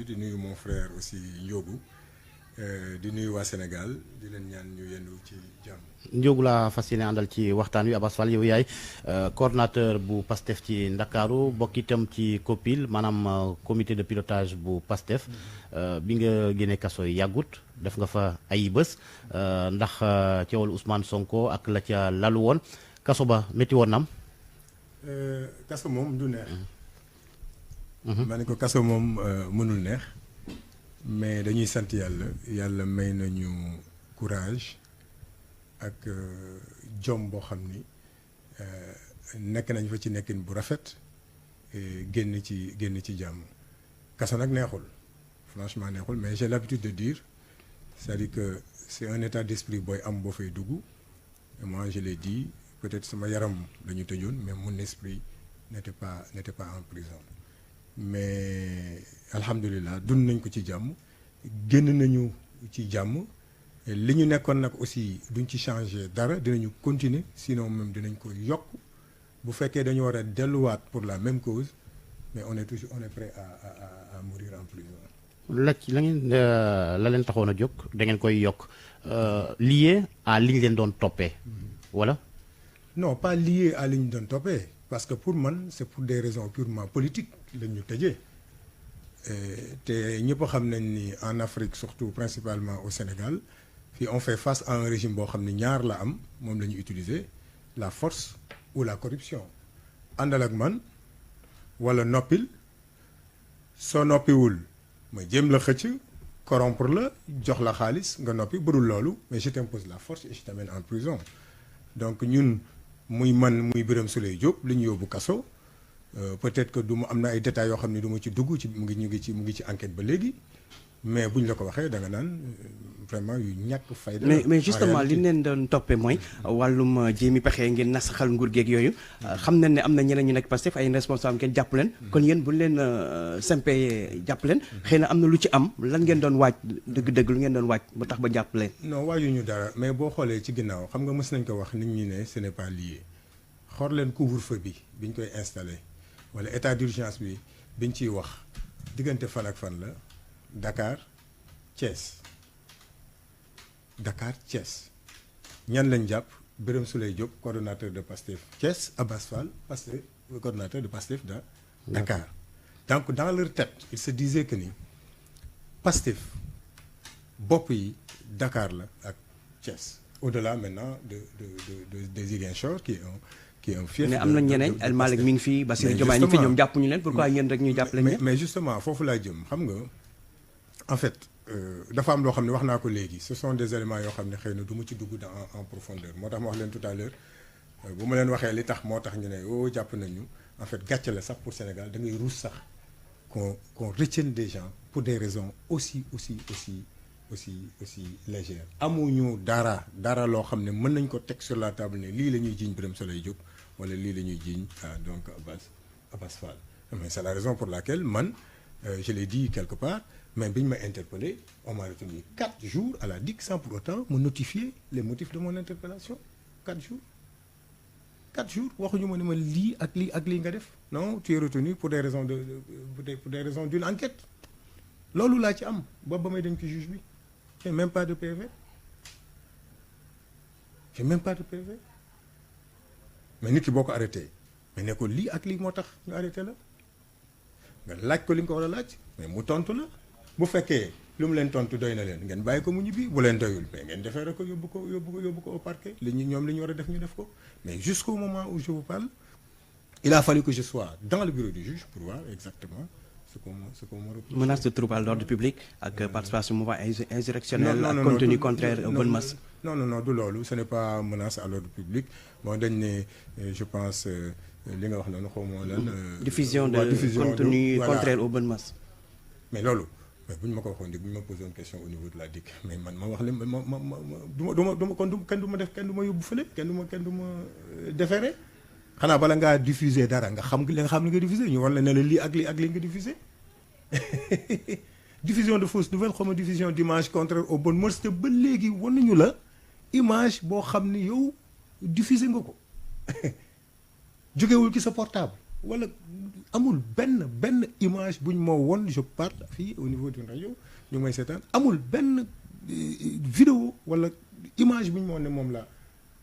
bi di nuyu mon frère aussi Ndiogou di nuyu waa Sénégal di leen ñaan ñu yendu ci jàmm. Ndiogou laa fas yéene àndal ci waxtaan wi Abass Fall yow yaay coordonnateur bu PASTEF ci Ndakaaru bokk itam ci COPIL maanaam comité de pilotage bu PASTEF bi nga génnee kaso yi yàggut def nga fa ay bés ndax coowal Ousmane Sonko ak la ca lalu woon kaso ba métti woon nam kaso moom du neex. ma ne ko kaso moom mënul neex mais dañuy sant yàlla may nañu courage ak jom boo xam ni nekk nañ fa ci nekkin bu rafet génn ci jàmm kaso nag neexul franchement neexul mais j'ai l'habitude de dire c'est-à-dire que c'est un état d'esprit booy am boo fay dugg et moi je l'ai dit peut-être sama yaram la ñu tëjoon mais mon esprit n'était pas en prison mais alhamdulilah dund nañ ko ci jàmm génn nañu ci jàmm li ñu nekkoon nag aussi duñ ci changer dara dinañu continuer sinon même dinañ ko yokk bu fekkee dañu war a delluwaat pour la même cause mais on est prêt à mourir en prison. la leen taxoon a jóg da ngeen koy yokk lié à li ñu leen doon toppee wala. non pas lié à li ñu doon toppee parce que pour man c'est pour des raisons purement politiques lañ ñu tëjee te ñëpp xam nañ ni en Afrique surtout principalement au Sénégal fii on fait face à un régime boo xam ne ñaar la am moom la ñu utiliser la force ou la corruption àndal ak man wala noppil soo noppiwul ma jéem la xëcc corrompre la jox la xaalis nga noppi budul loolu mais je t'impose la force et je t'amène en prison donc ñun muy man muy Birame Souleye Diop li ñu yóbbu kaso peut-être que du ma am na ay détails yoo xam ne du ma ci dugg ci mu ngi ci enquête ba léegi mais buñ la ko waxee da nga naan vraiment yu ñàkk fayda. mais justement li leen doon toppee mooy wàllum jéemi pexe ngeen nasaxal nguur geeg yooyu xam nañ ne am na ñeneen ñu nekk Pastef ay responsable ngeen jàpp leen kon yéen bu leen sempee jàpp leen xëy na am na lu ci am lan ngeen doon waaj dëgg-dëgg lu ngeen doon waaj ba tax ba jàpp leen. non waajuñu dara mais boo xoolee ci ginnaaw xam nga mës nañ ko wax nit ñi ne ce n'est pas lié xool leen couvre-feu bi biñ koy installé wala état d'urgence bi biñ ciy wax diggante fan ak fan la. Dakar Thiès ñan lañ jàpp Birame Souleye Diop coordonnateur de PASTEF Thiès Abass Fall PASTEF coordonnateur de PASTEF de Dakar donc dans leur tête ils se disaient que ni PASTEF bopp yi Dakar la ak Thiès au-delà maintenant de Ziguinchor qui est un fief. mais am na ñeneen El Malick mi ngi fi Bassirou Diomaye ñu fi ñoom jàpp ñu leen pourquoi yéen rek ñu jàpp leen. mais justement foofu laa jëm xam nga. en fait dafa am loo xam ne wax naa ko léegi ce sont des éléments yoo xam ne xëy na du ma ci dugg en profondeur moo tax ma wax leen tout à l'heure bu ma leen waxee li tax moo tax ñu ne jàpp nañu en fait gàcce la sax pour Sénégal da ngay ruus sax qu'on retienne des gens pour des raisons aussi légères. amuñu dara loo xam ne mën nañ ko teg sur la table ne lii la ñuy jiiñ Birame Souleye Diop wala lii la ñuy jiiñ donc Abass Fall mais c'est la raison pour laquelle man je l'ai dit quelque part. mais bi ñu ma interpellé on m'a retenu 4 jours à la DIC sans pour autant me notifier les motifs de mon interpellation 4 jours waxuñu ma ne ma lii ak lii nga def non tu es retenu pour des raisons pour des raisons d'une enquête loolu laa ci am ba may dem ci juge bi j'ai même pas de PV mais nit ki boo ko arrêté mais ne ko lii ak lii moo tax ñu arrêté la nga laaj ko li nga ko war a laaj mais mu tontu la. bu fekkee lu mu leen tontu doy na leen ngeen bàyyi ko mu ñibbi bu leen doyul mais ngeen defee rek ko yóbbu ko au parquet ñoom li ñu war a def ñu def ko mais jusqu'au moment où je vous parle il a fallu que je sois dans le bureau du juge pour voir exactement ce qu'on me reproche. menace de trouble à l'ordre public ak participation mouvement insurrectionnel ak contenu contraire aux bonnes mœurs. non du loolu ce n'est pas menace à l'ordre public bon dañ ne je pense li nga wax noonu xaw ma lan. diffusion de contenu contraire aux bonnes mœurs. mais loolu. mais bu ñu ma ko waxoon bu ñu ma posé une question au niveau de la DIC mais man ma wax leen ma kenn du ma yóbbu fële kenn du ma déféré xanaa bala ngaa diffuser dara nga xam li nga diffuser ñu war la ne la lii ak lii nga diffuser diffusion de fausses nouvelles xaw ma diffusion d'image contraire aux bonnes mœurs te ba léegi wan nañu la image boo xam ni yow diffuser nga ko jógewul ci sa portable wala amul benn image bu ñu ma won je parle fii au niveau d'une rajo ñu may seetaan amul benn vidéo wala image bu ñu ma won ne moom la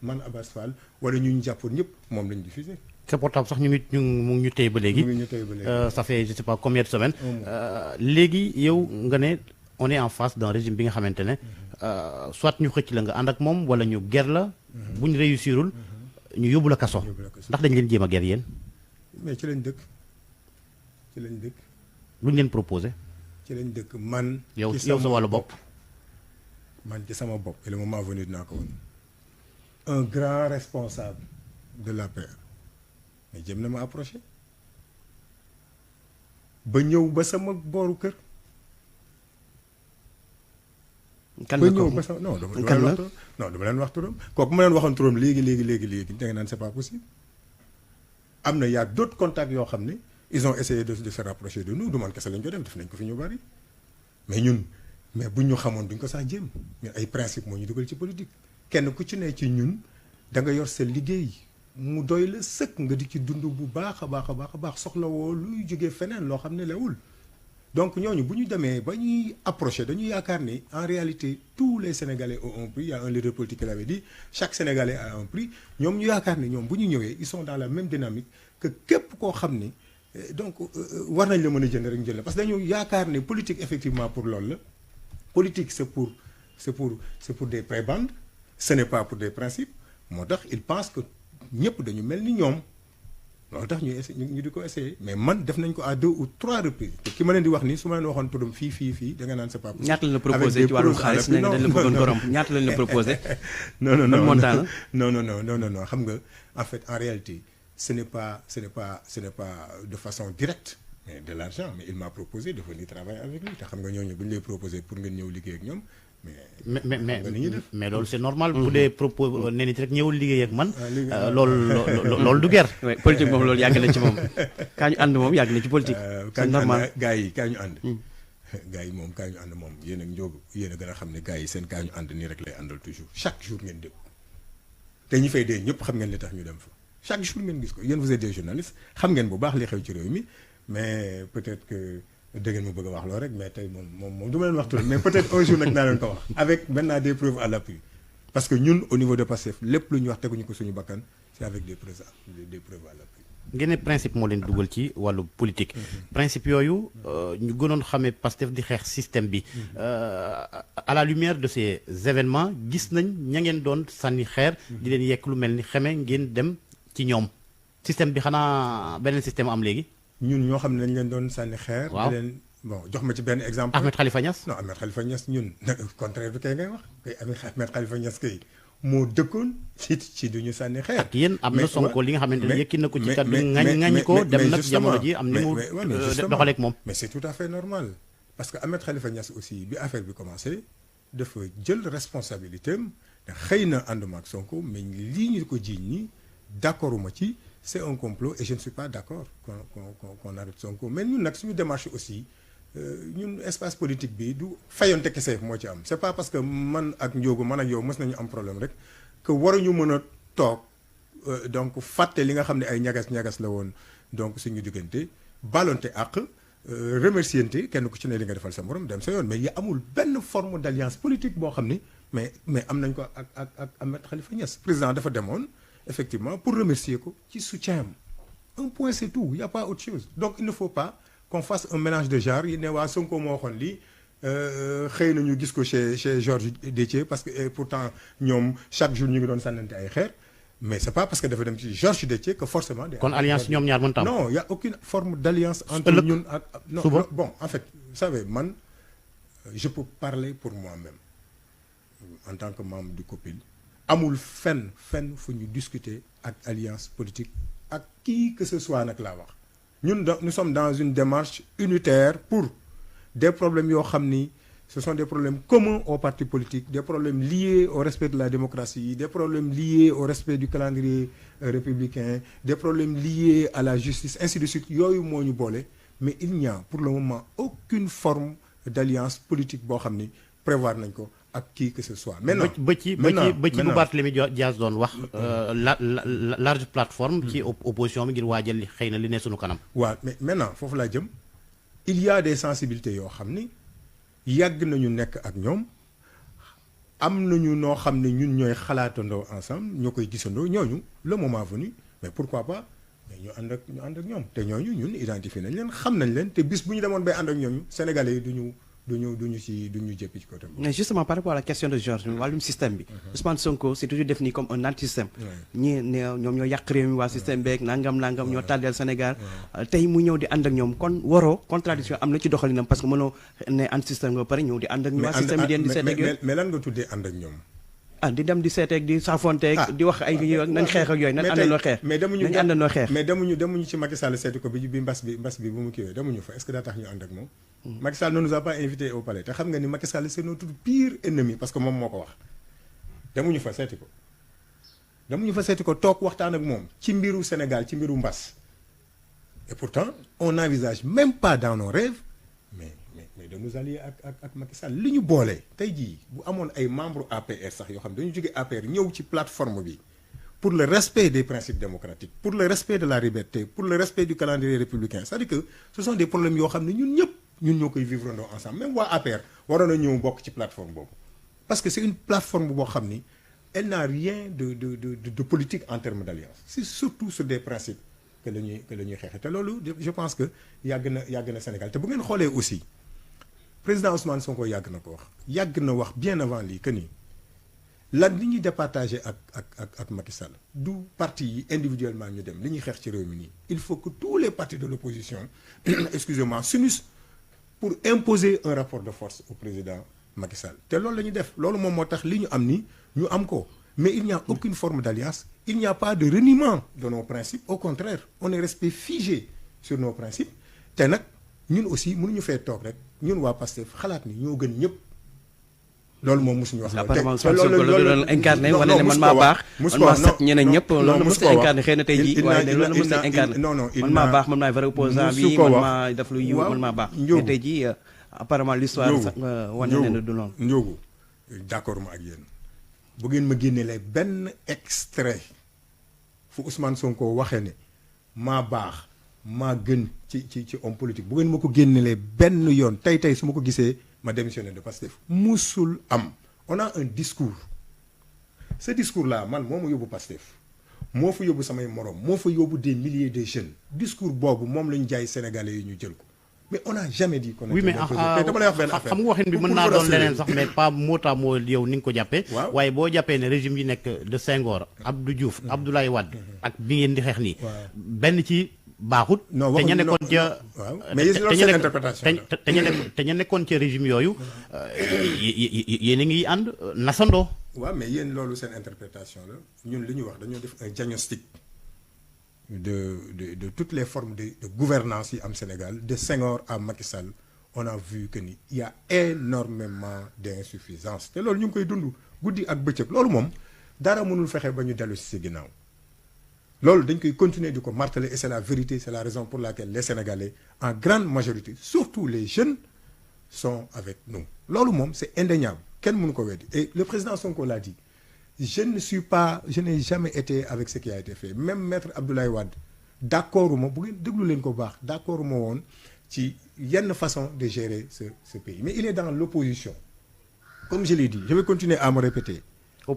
man Abass Fall wala ñu jàppoon ñëpp moom lañu diffusé. sa portable sax mu ngi ñu téye ba léegi. Ça fait je sais pas combien de semaines. léegi yow nga ne on est en face d'un régime bi nga xamante ne soit ñu xëcc la nga ànd ak moom wala ñu ger la. bu ñu réussirul ñu yóbbu la kaso. ndax dañ leen jéem a ger yéen. mais ci lañ dëkk. lu ñu leen proposé. ci lañ dëkk man. yow sa wàllu bopp. man ci sama bopp et le moment venu dinaa ko woon. un grand responsable de l'APR. mais jëm na ma approché ba ñëw ba sama booru kër. kan ba la ñëw ba sama non dama leen wax turam kooku ma leen waxoon turam léegi da nga naan c'est pas possible. am na y a d'autres contacts yoo xam ne ils ont essayé de se rapprocher de nous du man kese lañ ko def nañ ko fi ñu bari mais buñ ñu xamoon duñ ko sax jéem ñun ay principe moo ñu dugal ci politique kenn ku ci ne ci ñun da nga yor sa liggéey. mu doy la sëkk nga di ci dund bu baax a baax soxla woo luy jógee feneen loo xam ne lewul donc ñooñu bu ñu demee ba ñuy approché dañuy yaakaar ni en réalité tous les Sénégalais ont un prix. Il y a un leader politique qui l'avait dit chaque Sénégalais a un prix ñoom ñu yaakaar ni ñoom bu ñu ñëwee ils sont dans la même dynamique que képp koo xam ni donc war nañ la mën a jënd rek jënd la parce que dañu yaakaar ni politique effectivement pour loolu la politique c'est pour des prébendes ce n'est pas pour des principes moo tax ils pensent que ñëpp dañu mel ni ñoom loolu tax ñu di ko essayer mais man def nañ ko à 2 ou 3 reprises te ki ma leen di wax nii su ma leen waxoon turam fii da nga naan c'est pas possible. ñaata lañ la proposé ci wàllu xaalis nee nga dañ la bëggoon borom ñaata lañ la proposé. non xam nga en fait en réalité ce n'est pas de façon directe mais de l'argent mais il m'a proposé de venir travailler avec lui te xam nga ñooñu bu ñu lay proposé pour ngeen ñëw liggéey ak ñoom. mais loolu c'est normal. bu dee propos nee nit rek ñëwul liggéey ak man. loolu du ger. politique moom loolu yàgg na ci moom. kaa ñu ànd moom yàgg na ci politique. c'est normal gaa yi kaa ñu ànd. gaa yi moom kaa ñu ànd moom yéen ak njóogu yéen a gën a xam ne gaa yi seen kaa ñu ànd nii rek lay àndal toujours chaque jour ngeen dégg te ñi fay dee ñëpp xam ngeen li tax ñu dem fa chaque jour ngeen gis ko yéen vous êtes des journalistes xam ngeen bu baax li xew ci réew mi mais peut-être que. dégg ngeen ma bëgg a wax loolu rek mais tey moom du ma leen wax tuuti mais peut-être un jour nag naa leen ko wax avec maintenant des preuves à l'appui parce que ñun au niveau de Pastef lépp lu ñu wax teguñu ko suñu bakkan c'est avec des preuves à l'appui. ngeen ne principe moo leen dugal ci wàllu politique. principe yooyu ñu gënoon xamee Pastef di xeex système bi. à la lumière de ces événements gis nañ ña ngeen doon sànni xeer. di leen yekk lu mel ni xeme ngeen dem ci ñoom système bi xanaa beneen système am léegi. ñun ñoo xam ne dañ leen doon sànni xeer. waaw leen bon jox ma ci benn exemple. Ahmed Khalifa Niass. non Ahmed Khalifa Niass ñun contraire bi kay ngay wax kay Ahmed Khalifa Niass kay moo dëkkoon ci du ñu sànni xeer. ak yéen am na Sonko li nga xamante ne yëkki na ko ci kàddu ŋañ ko dem nag jamono ji am ni mu doxaleeg moom. mais c'est tout à fait normal parce que Ahmed Khalifa Niass aussi bi affaire bi commencé dafa jël responsabilité am te xëy na ànduma ak Sonko mais lii ñu ko jiiñ ñi d'accorduma ci. c'est un complot et je ne suis pas d'accord qu'on arrête Sonko mais ñun nag suñu démarche aussi ñun espace politique bi du fayonte kese moo ci am c'est pas parce que man ak Ndiogou man ak yow mës nañu am problème rek que waruñu mën a toog donc fàtte li nga xam ne ay ñagas la woon donc suñu diggante balonte ak remerciente kenn ku ci ne li nga defal sa morom dem sa yoon mais yi amul benn forme d'alliance politique boo xam ni mais am nañ ko ak Ahmed Khalifa Niass président dafa demoon effectivement pour remercier ko ci soutien am un point c'est tout il y a pas autre chose donc il ne faut pas qu'on fasse un mélange de genres yi ne waa Sonko moo waxoon lii xëy na ñu gis ko chez Georges Déthié parce que pourtant ñoom chaque jour ñu ngi doon sànnante ay xeer mais c'est pas parce que dafa dem ci Georges Déthié que forcément. kon alliance ñoom ñaar mën tam. non il y a aucune forme d'alliance entre ñun ak. non bon en fait vous savez man je peux parler pour moi-même en tant que membre du COPIL. amul fenn fu ñu discuter ak alliance politique ak qui que ce soit nag laa wax ñun nous sommes dans une démarche unitaire pour des problèmes yoo xam ni ce sont des problèmes communs aux partis politiques des problèmes liés au respect de la démocratie des problèmes liés au respect du calendrier républicain des problèmes liés à la justice ainsi de suite yooyu moo ñu boole mais il n'y a pour le moment aucune forme d'alliance politique boo xam ni prévoir nañ ko ak qui que ce soit. Maintenant ba ci bu Barthélémy Dias doon wax large plateforme ci opposition bi ngir waajal xëy na li ne sunu kanam. waaw mais maintenant foofu laa jëm il y a des sensibilités yoo xam ni yàgg nañu nekk ak ñoom am nañu noo xam ne ñun ñooy xalaatandoo ensemble ñoo koy gisandoo ñooñu le moment venu mais pourquoi pas mais ñu ànd ak ñoom te ñooñu ñun identifié nañ leen xam nañ leen te bis bu ñu demoon bay ànd ak ñooñu sénégalais yi duñu jéppi ci côté boobu. Mais justement par rapport à la question de Georges wàllum système bi. Ousmane Sonko c'est toujours défini comme un anti-système. ñii ne ñoom ñoo yàq réew mi waa système beeg nangam ñoo tàddeel Sénégal. tey mu ñëw di ànd ak ñoom kon waroo contradiction am na ci doxalinam parce que mënoo ne anti-système nga pare ñëw di ànd ak ñu waa système bi di seet ak yooyu. mais lan nga tuddee ànd ak ñoom. di dem di seeteeg di saafonteeg di wax ay nañ xeex ak yooyu nañ àndandoo xeex. nañ àndandoo xeex. mais demuñu ci Macky Sall seeti ko bi mbas bi bu mu kiiwee demuñu fa est-ce que daa tax ñu ànd ak moom. Macky Sall ne nous a pas invité au palais te xam nga ni Macky Sall c'est notre pire ennemi parce que moom moo ko wax demuñu fa seeti ko toog waxtaan ak moom ci mbiru Sénégal ci mbiru mbas et pourtant on n'envisage même pas dans nos rêves mais de nous allier ak Macky Sall li ñu boole tey jii bu amoon ay membres APR sax yoo xam dañu jóge APR ñëw ci plateforme bi pour le respect des principes démocratiques pour le respect de la liberté pour le respect du calendrier républicain c'est-à-dire que ce sont des problèmes yoo xam ne ñun ñoo koy vivre ndoo ensemble même waa APR waroon na ñëw bokk ci plateforme boobu parce que c'est une plateforme boo xam ni elle n'a rien de politique en termes d'alliance c'est surtout sur des principes que la ñuy xeexe te loolu je pense que yàgg na Sénégal te bu ngeen xoolee aussi président Ousmane Sonko yàgg na wax bien avant lii que ni lan li ñuy départager ak Macky Sall du parti yi individuellement ñu dem li ñuy xeex ci réew mi nii il faut que tous les partis de l'opposition excusez-moi s'unissent pour imposer un rapport de force au président Macky Sall te loolu la ñuy def loolu moom moo tax li ñu am ni ñu am ko mais il n'y a aucune forme d'alliance il n'y a pas de reniement de nos principes au contraire on est resté figé sur nos principes te nag ñun aussi mënuñu fee toog rek ñun waa Pastef xalaat ni ñoo gën ñëpp loolu moom mosuñu wax. apparemment loolu doon incarné wala ne man maa baax man maa set ñeneen ñëpp loolu mos a incarné xëy na tey jii waaye loolu mos a incarné man maa baax man maay vrai opposant bi man maa def lu yiw man maa baax mais tey jii apparemment l'histoire sax wane na du noonu Ndiogou d'accord ma ak yéen bu ngeen ma génnelee benn extrait fu Ousmane Sonko waxee ne maa baax maa gën ci homme politique bu ngeen ma ko génnelee benn yoon tey su ma ko gisee ma démissionné de Pastef musul am on a un discours ce discours là man moo ma yóbbu Pastef moo fa yóbbu samay morom moo fa yóbbu des milliers de jeunes discours boobu moom la ñu jaay sénégalais yi ñu jël ko mais on a jamais dit qu'on oui mais dama lay wax benn affaire xam nga waxin bi mën naa doon leneen sax mais pas mot à mot yow ni nga ko jàppee waaye boo jàppee ne régime yi nekk de Senghor Abdou Diouf Abdoulaye Wade ak bi ngeen di xeex nii benn ci baaxut te ña nekkoon ca te ña nekkoon ca régime yooyu yéen a ngi ànd nasandoo waaw mais yéen loolu seen interprétation la ñun li ñu wax dañoo def un diagnostic de toutes les formes de gouvernance yi am Sénégal de Senghor à Macky Sall on a vu que ni il y a énormément d'insuffisance te loolu ñu ngi koy dund guddi ak bëccëg loolu moom dara mënul fexe ba ñu dellu ci ginnaaw loolu dañ koy continuer di ko marteler et c'est la vérité c'est la raison pour laquelle les Sénégalais en grande majorité surtout les jeunes sont avec nous loolu moom c'est indéniable kenn mënu ko weddi et le président Sonko l'a dit je n'ai jamais été avec ce qui a été fait même maître Abdoulaye Wade d'accord uma bu ngeen déglu leen ko baax d'accord uma woon ci yenn façon de gérer ce pays mais il est dans l'opposition comme je l'ai dit je vais continuer à me répéter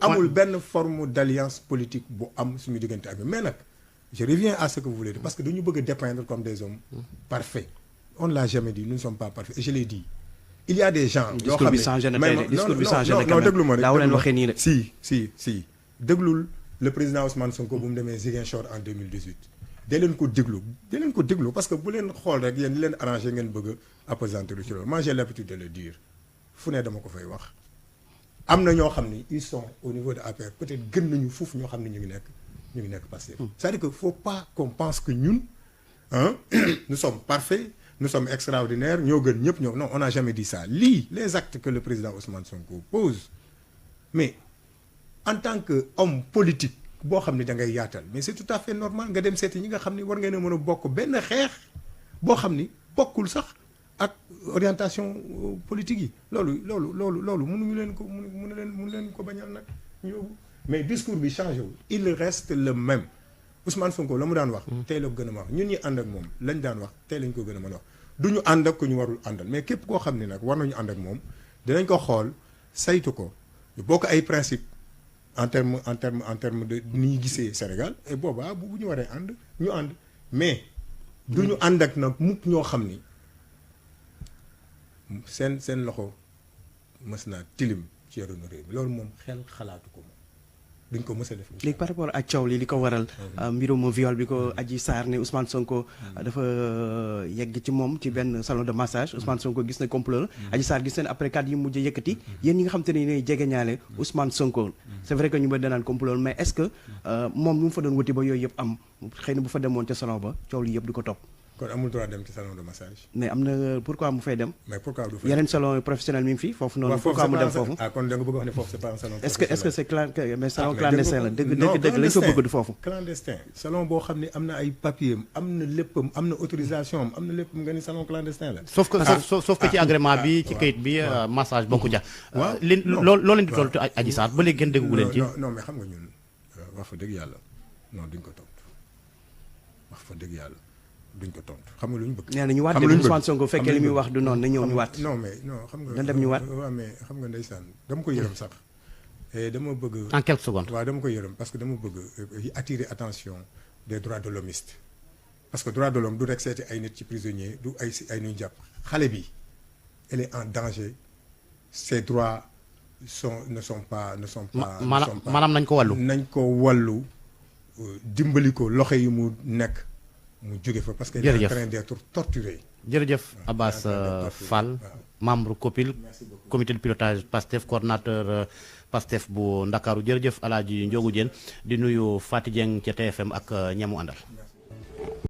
amul benn forme d'alliance politique bu am suñu diggante ak mais nag je reviens à ce que vous voulez dire parce que dañu bëgg a dépeindre comme des hommes parfaits on ne l'a jamais dit nous ne sommes pas parfaits et je l'ai dit il y a des gens yoo xam ne discours bi changé na non déglu ma rek daaw leen waxee nii rek si déglul le président Ousmane Sonko bu mu demee Ziguinchor en 2018 dee leen ko déglu parce que bu leen xool rek yéen li leen arrangé ngeen bëgg a appesantir ci loolu moi j'ai l'habitude de le dire fu ne dama ko fay wax am na ñoo xam ni ils sont au niveau de APR peut-être gën nañu foofu ñoo xam ne ñu ngi nekk Pastef c'est-à-dire que faut pas qu'on pense que ñun nous sommes parfaits nous sommes extraordinaires ñoo gën ñëpp non on n'a jamais dit ça lii les actes que le président Ousmane Sonko pose mais en tant que homme politique boo xam ne da ngay yaatal mais c'est tout à fait normal nga dem seeti ñi nga xam ni war ngeen a mën a bokk benn xeex boo xam ni bokkul sax ak orientation politique yi loolu mënuñu leen ko mënu leen ko bañal nag ñu yóbbu mais discours bi changé wu il reste le même Ousmane Sonko la mu daan wax tey la ko gën a wax ñun ñi ànd ak moom lañ daan wax tey lañ ko gën a mën a wax du ñu ànd ak ko ñu warul àndal mais képp koo xam ne nag war nañu ànd ak moom dinañ ko xool saytu ko ñu bokk ay principe en terme de ni ñu gisee Sénégal et boobaa bu ñu waree ànd ñu ànd mais du ñu ànd ak nag mukk ñoo xam ni seen loxo mës naa tilim ci yoronu réew mi loolu moom xel xalaatu ko moom duñ ko mës a def. léegi par rapport ak coow li ko waral mbirum viol bi ko Adji Sarr ne Ousmane Sonko dafa yegg ci moom ci benn salon de massage Ousmane Sonko gis na complot la Adji Sarr gis na après kat yi mujj yëkkati yéen ñi nga xam te ne ne jege ñaale Ousmane Sonko c'est vrai que ñu bëri danaan complot mais est-ce que moom lu mu fa doon wuti ba yooyu yëpp am xëy na bu fa demoon ca salon ba coow li yëpp du ko topp. kon amul droit dem ci salon de massage. mais am na pourquoi mu fay dem. mais pourquoi du fay yeneen salon professionnel mi ngi fi foofu noonu. pourquoi mu dem foofu. kon da nga bëgg wax ne foofu c'est pas un salon professionnel. est-ce que c'est mais salon clandestin la dëgg lañ ko bëgg du foofu. clandestin salon boo xam ne am na ay papier am na léppam am na autorisation am na léppam nga ni salon clandestin la. sauf que ci agrément bi ci kayit bi massage bokku ja. waaw loolu leen di toll Adji Sarr ba léegi gën déggu leen ci. non mais xam nga ñun wax fa dëgg yàlla non duñ ko tontu wax fa dëgg yàlla duñ ko tontu xam nga lu ñu bëgg. nee na ñu waat de Ousmane Sonko fekkee li muy wax du noonu na ñëw ñu waat. non mais non xam nga. dañ dem ñu waat waaw mais xam nga ndeysaan dama ko yërëm sax. et dama bëgg. en quelques secondes. waaw dama ko yërëm parce que dama bëgg attirer attention des droits de l'hommiste parce que droit de l'homme du rek seeti ay nit ci prisonnier du ay ñu jàpp xale bi elle est en danger ses droits ne sont pas. maanaam nañ ko wàllu. nañ ko wàllu dimbali ko loxo yi mu nekk. mu jóge fa parce que il est en train d'être torturé. jërëjëf Abass Fall membre COPIL comité de pilotage PASTEF coordonnateur PASTEF bu Ndakaaru jërëjëf Alaaji Njogu Diène di nuyu Faty Dieng ca TFM ak ñamu àndal.